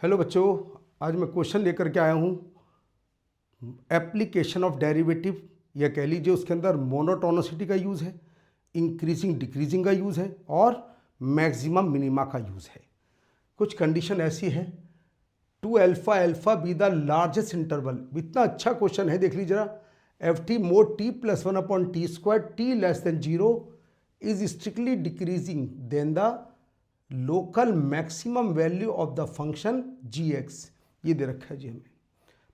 Hello बच्चों, आज मैं क्वेश्चन लेकर के आया हूँ एप्लीकेशन ऑफ डेरिवेटिव, या कह लीजिए उसके अंदर मोनोटोनिसिटी का यूज़ है, इंक्रीजिंग डिक्रीजिंग का यूज़ है और मैक्सिमम मिनिमा का यूज़ है। कुछ कंडीशन ऐसी है, two alpha alpha be the largest interval. इतना अच्छा क्वेश्चन है, देख लीजिए जरा। F T mod T plus one upon T square T less than zero is strictly decreasing then the local maximum value of the function G X. ये दे रखा है जी हमें।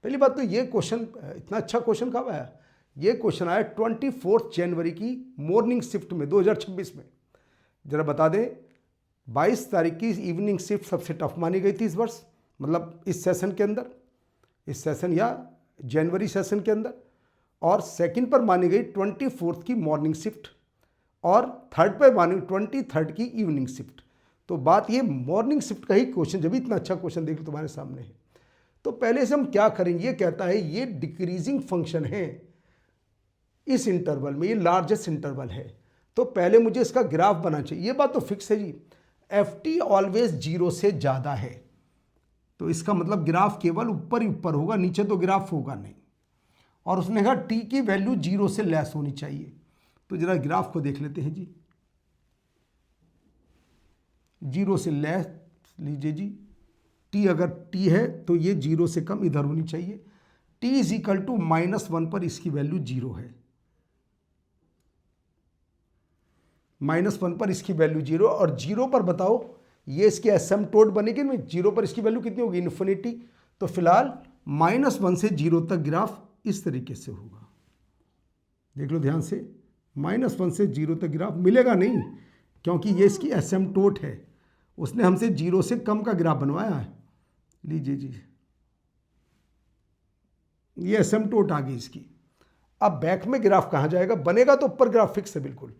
पहली बात तो ये क्वेश्चन, इतना अच्छा क्वेश्चन कब आया? ये क्वेश्चन आया 24 जनवरी की मॉर्निंग शिफ्ट में 2026 में। जरा बता दें, 22 तारीख की इवनिंग शिफ्ट सबसे टफ मानी गई थी इस वर्ष, मतलब इस सेशन के अंदर, इस सेशन या जनवरी सेशन के अंदर। और सेकंड पर मानी गई 24 की मॉर्निंग शिफ्ट और थर्ड पर मानी 23 की इवनिंग शिफ्ट। तो बात ये मॉर्निंग शिफ्ट का ही क्वेश्चन, जब इतना अच्छा क्वेश्चन देख तुम्हारे सामने है, तो पहले से हम क्या करेंगे। ये कहता है ये डिक्रीजिंग फंक्शन है इस इंटरवल में, ये लार्जेस्ट इंटरवल है, तो पहले मुझे इसका ग्राफ बनाना चाहिए। ये बात तो फिक्स है जी, एफ टी ऑलवेज जीरो से ज़्यादा है, तो इसका मतलब ग्राफ केवल ऊपर ही ऊपर होगा, नीचे तो ग्राफ होगा नहीं। और उसने कहा टी की वैल्यू जीरो से लेस होनी चाहिए। तो जरा ग्राफ को देख लेते हैं जी। जीरो से लेस लीजिए जी, टी अगर टी है तो ये जीरो से कम इधर होनी चाहिए। टी इज इक्वल टू -1 पर इसकी वैल्यू जीरो है, -1 पर इसकी वैल्यू जीरो। और जीरो पर बताओ ये इसकी एसिम्पटोट बनेगी ना, जीरो पर इसकी वैल्यू कितनी होगी? इन्फिनिटी। तो फिलहाल -1 से जीरो तक ग्राफ इस तरीके से होगा, देख लो ध्यान से। -1 से जीरो तक ग्राफ मिलेगा नहीं, क्योंकि ये इसकी एसिम्पटोट है, उसने हमसे जीरो से कम का ग्राफ बनवाया है। लीजिए जी, ये एसिम्पटोट आ गई इसकी। अब बैक में ग्राफ कहाँ जाएगा? बनेगा तो ऊपर ग्राफ फिक्स है बिल्कुल।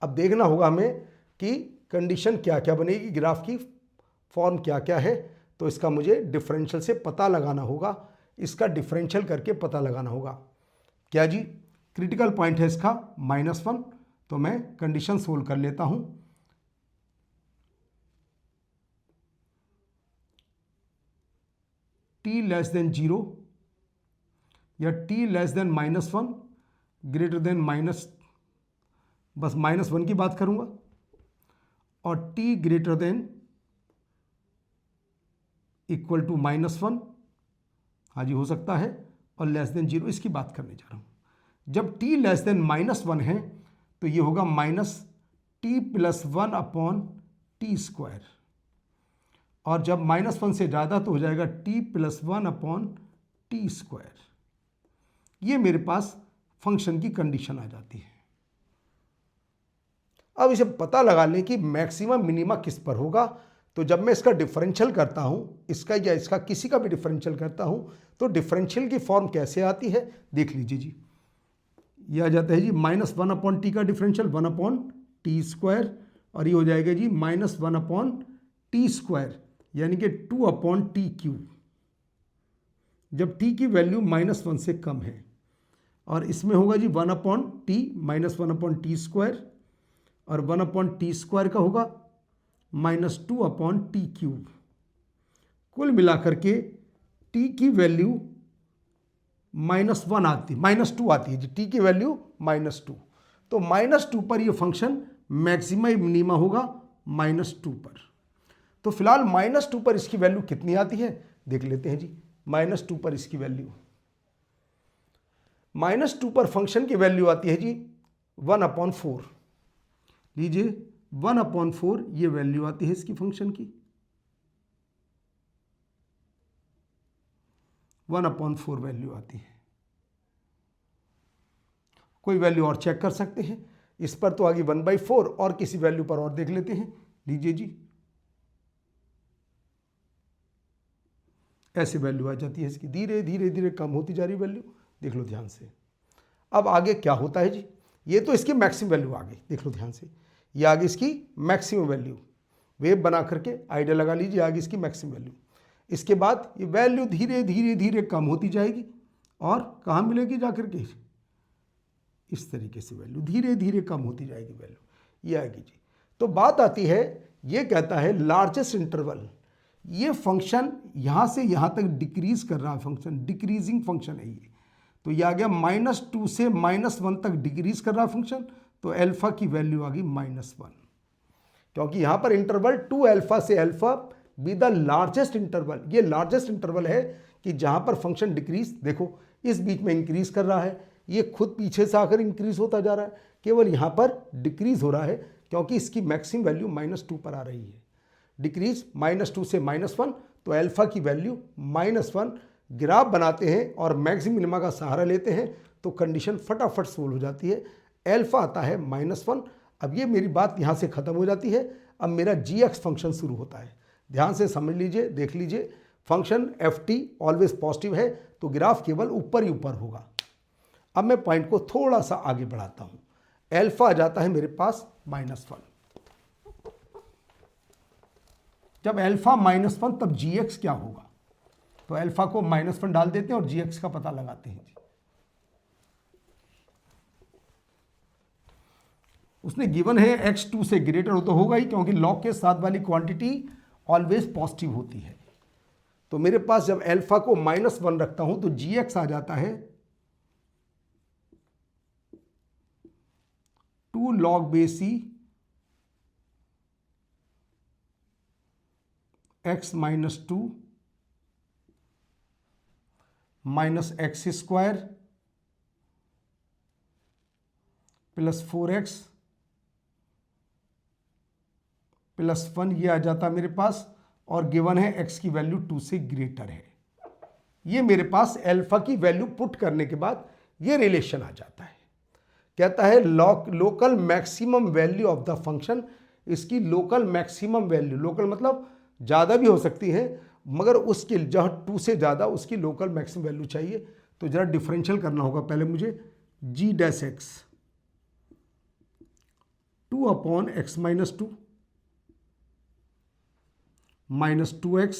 अब देखना होगा हमें कि कंडीशन क्या क्या बनेगी, ग्राफ की फॉर्म क्या क्या है। तो इसका मुझे डिफरेंशियल से पता लगाना होगा, इसका डिफरेंशियल करके पता लगाना होगा। क्या जी? क्रिटिकल पॉइंट है इसका -1। तो मैं कंडीशन सोल्व कर लेता हूं। टी लेस देन जीरो या T less than -1 greater than बस -1 की बात करूंगा, और T greater than equal to -1, हाँ जी हो सकता है, और लेस देन जीरो इसकी बात करने जा रहा हूं। जब टी लेस देन -1 है तो ये होगा -t + 1 अपॉन टी स्क्वायर, और जब -1 से ज़्यादा तो हो जाएगा t + 1 अपॉन टी स्क्वायर। ये मेरे पास फंक्शन की कंडीशन आ जाती है। अब इसे पता लगा लें कि मैक्सिमम मिनिमा किस पर होगा। तो जब मैं इसका डिफरेंशियल करता हूं, इसका या इसका किसी का भी डिफरेंशियल करता हूं, तो डिफरेंशियल की फॉर्म कैसे आती है देख लीजिए जी। यह आ जाता है जी -1 अपॉन टी का डिफरेंशियल 1 अपॉन टी स्क्वायर, और ये हो जाएगा जी -1 अपॉन टी स्क्वायर, यानी कि 2 अपॉन टी क्यूब, जब टी की वैल्यू -1 से कम है। और इसमें होगा जी 1 upon T -1 upon T square, और 1 अपॉन टी स्क्वायर का होगा -2 अपॉन टी क्यूब। कुल मिलाकर के टी की वैल्यू -1 आती, -2 आती है जी, टी की वैल्यू -2। तो -2 पर ये फंक्शन मैक्सिमम मिनिमा होगा -2 पर। तो फिलहाल -2 पर इसकी वैल्यू कितनी आती है देख लेते हैं जी। -2 पर इसकी वैल्यू, -2 पर फंक्शन की वैल्यू आती है जी 1/4। लीजिए 1/4 ये वैल्यू आती है इसकी फंक्शन की, 1/4 वैल्यू आती है। कोई वैल्यू और चेक कर सकते हैं, इस पर तो आगे 1/4, और किसी वैल्यू पर और देख लेते हैं। लीजिए जी, ऐसे वैल्यू आ जाती है इसकी, धीरे धीरे धीरे कम होती जा रही वैल्यू, देख लो ध्यान से। अब आगे क्या होता है जी, ये तो इसकी मैक्सिमम वैल्यू आ गई, देख लो ध्यान से, ये आगे इसकी मैक्सिमम वैल्यू, वेव बना करके आइडिया लगा लीजिए, आगे इसकी मैक्सिमम वैल्यू। इसके बाद ये वैल्यू धीरे धीरे धीरे कम होती जाएगी, और कहाँ मिलेगी जाकर के? इस तरीके से वैल्यू धीरे धीरे कम होती जाएगी वैल्यू, ये आएगी जी। तो बात आती है, ये कहता है लार्जेस्ट इंटरवल, ये फंक्शन यहाँ से यहाँ तक डिक्रीज कर रहा है, फंक्शन डिक्रीजिंग फंक्शन है ये। तो ये आ गया -2 से -1 तक डिक्रीज कर रहा है फंक्शन, तो अल्फा की वैल्यू आ गई -1, क्योंकि यहाँ पर इंटरवल 2 अल्फा से alpha B the largest interval. ये लार्जेस्ट इंटरवल है कि जहाँ पर फंक्शन डिक्रीज, देखो इस बीच में इंक्रीज कर रहा है, ये खुद पीछे से आकर इंक्रीज होता जा रहा है, केवल यहाँ पर डिक्रीज हो रहा है क्योंकि इसकी मैक्सिमम वैल्यू -2 पर आ रही है। डिक्रीज -2 से -1, तो अल्फा की वैल्यू -1। ग्राफ बनाते हैं और मैक्सिमम मिनिमा का सहारा लेते हैं तो कंडीशन फटाफट सोल्व हो जाती है। अल्फा आता है -1। अब ये मेरी बात यहाँ से ख़त्म हो जाती है। अब मेरा g(x) फंक्शन शुरू होता है। ध्यान से समझ लीजिए, देख लीजिए, फंक्शन ft ऑलवेज पॉजिटिव है तो ग्राफ केवल ऊपर ही ऊपर होगा। अब मैं पॉइंट को थोड़ा सा आगे बढ़ाता हूँ। अल्फा आ जाता है मेरे पास -1। जब अल्फा -1 तब g(x) क्या होगा? तो अल्फा को -1 डाल देते हैं और g(x) का पता लगाते हैं। उसने गिवन है x 2 से ग्रेटर हो तो होगा ही, क्योंकि लॉग के साथ वाली क्वांटिटी ऑलवेज पॉजिटिव होती है। तो मेरे पास जब अल्फा को -1 रखता हूं तो g(x) आ जाता है 2 log base c x -2 -x² plus 4x plus 1, ये आ जाता मेरे पास, और गिवन है x की वैल्यू 2 से ग्रेटर है। ये मेरे पास अल्फा की वैल्यू पुट करने के बाद ये रिलेशन आ जाता है। कहता है local maximum value of the function. इसकी लोकल मैक्सिमम वैल्यू, लोकल मतलब ज़्यादा भी हो सकती है, मगर उसकी जहाँ 2 से ज़्यादा उसकी लोकल मैक्सिमम वैल्यू चाहिए। तो ज़रा डिफरेंशियल करना होगा पहले मुझे। g(x) 2/x -2 -2x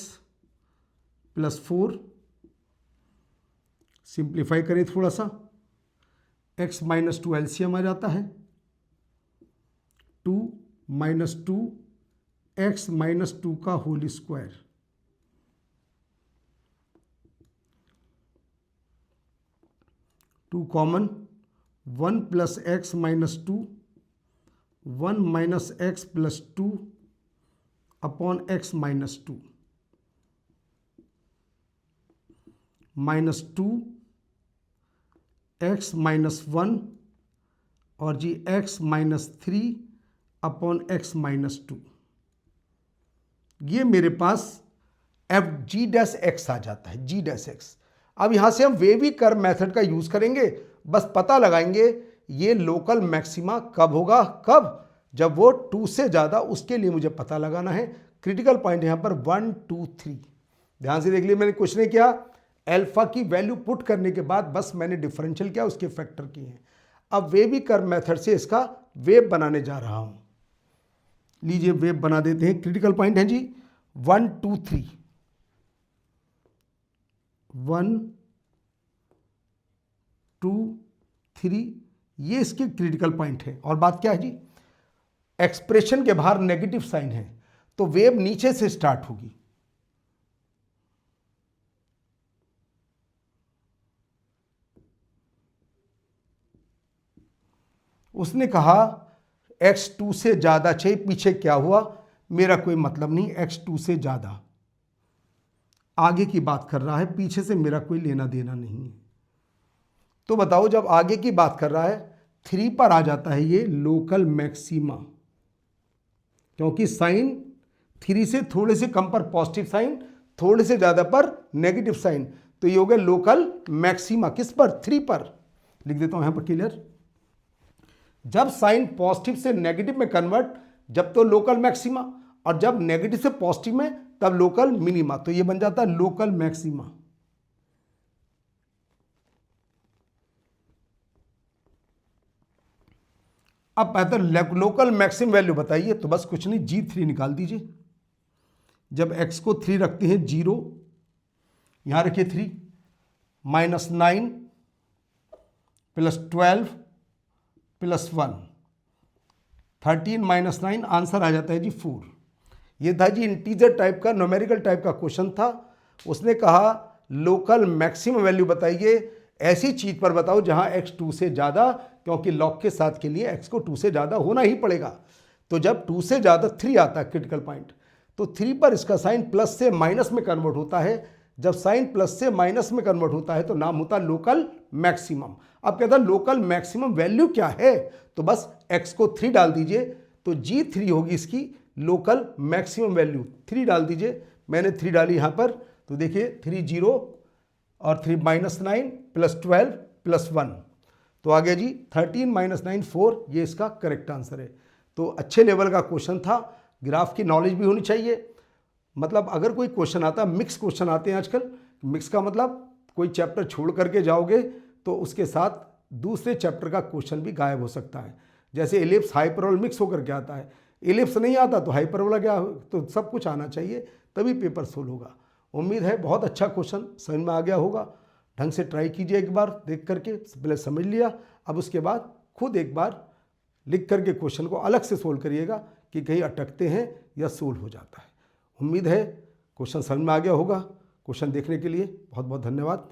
plus 4, simplify करें थोड़ा सा, x -2 एलसीएम आ जाता है, 2 -2 x -2 का whole square, two common, 1 + x -2 1 - x + 2 upon x -2 -2 x -1 और जी x -3 अपॉन x -2। ये मेरे पास g(x) आ जाता है, g(x). अब यहां से हम वेवी कर्व मेथड का यूज करेंगे, बस पता लगाएंगे ये लोकल मैक्सिमा कब होगा, कब? जब वो 2 से ज़्यादा, उसके लिए मुझे पता लगाना है। क्रिटिकल पॉइंट यहाँ पर 1 2 3। ध्यान से देख लिए, मैंने कुछ नहीं किया, अल्फा की वैल्यू पुट करने के बाद बस मैंने डिफरेंशियल किया, उसके फैक्टर किए हैं। अब वेवी कर्व मेथड से इसका वेव बनाने जा रहा हूँ। लीजिए वेव बना देते हैं। क्रिटिकल पॉइंट है जी 1 2 3, 1 2 3, ये इसके क्रिटिकल पॉइंट है। और बात क्या है जी, एक्सप्रेशन के बाहर नेगेटिव साइन है तो वेव नीचे से स्टार्ट होगी। उसने कहा x 2 से ज़्यादा चाहिए, पीछे क्या हुआ मेरा कोई मतलब नहीं, x 2 से ज़्यादा, आगे की बात कर रहा है, पीछे से मेरा कोई लेना देना नहीं है। तो बताओ, जब आगे की बात कर रहा है 3 पर आ जाता है ये लोकल मैक्सिमा, क्योंकि साइन 3 से थोड़े से कम पर पॉजिटिव साइन, थोड़े से ज़्यादा पर नेगेटिव साइन, तो ये हो गया लोकल मैक्सिमा। किस पर? 3 पर। लिख देता हूं यहां पर क्लियर। जब साइन पॉजिटिव से नेगेटिव में कन्वर्ट, जब तो लोकल मैक्सिमा, और जब नेगेटिव से पॉजिटिव में तब लोकल मिनिमा, तो ये बन जाता है लोकल मैक्सिमा। अब बेहतर लोकल मैक्सिमम वैल्यू बताइए, तो बस कुछ नहीं, g3 निकाल दीजिए। जब x को 3 रखते हैं 0, यहां रखिए 3, -9 + 12 + 1, 13 - 9, आंसर आ जाता है जी 4। ये था जी इंटीजर टाइप का, न्यूमेरिकल टाइप का क्वेश्चन था। उसने कहा लोकल मैक्सिमम वैल्यू बताइए, ऐसी चीज़ पर बताओ जहां x 2 से ज़्यादा, क्योंकि लॉग के साथ के लिए x को 2 से ज़्यादा होना ही पड़ेगा। तो जब 2 से ज़्यादा 3 आता है क्रिटिकल पॉइंट, तो 3 पर इसका साइन प्लस से माइनस में कन्वर्ट होता है। जब साइन प्लस से माइनस में कन्वर्ट होता है तो नाम होता है लोकल मैक्सिमम। अब कहता है लोकल मैक्सिमम वैल्यू क्या है, तो बस x को 3 डाल दीजिए, तो G3 होगी इसकी लोकल मैक्सिमम वैल्यू। 3 डाल दीजिए, मैंने 3 डाली यहाँ पर, तो देखिए 3 0 और 3 -9 + 12 + 1, तो आ गया जी 13 - 9 4, ये इसका करेक्ट आंसर है। तो अच्छे लेवल का क्वेश्चन था। ग्राफ की नॉलेज भी होनी चाहिए। मतलब अगर कोई क्वेश्चन आता है, मिक्स क्वेश्चन आते हैं आजकल, मिक्स का मतलब कोई चैप्टर छोड़ करके जाओगे तो उसके साथ दूसरे चैप्टर का क्वेश्चन भी गायब हो सकता है। जैसे एलिप्स हाइपरबोला मिक्स होकर के आता है, एलिप्स नहीं आता तो हाइपरबोला क्या, तो सब कुछ आना चाहिए तभी पेपर सोल्व होगा। उम्मीद है बहुत अच्छा क्वेश्चन समझ में आ गया होगा। ढंग से ट्राई कीजिए, एक बार देख करके पहले समझ लिया, अब उसके बाद खुद एक बार लिख करके क्वेश्चन को अलग से सोल्व करिएगा कि कहीं अटकते हैं या सोल्व हो जाता है। उम्मीद है क्वेश्चन समझ में आ गया होगा। क्वेश्चन देखने के लिए बहुत बहुत धन्यवाद।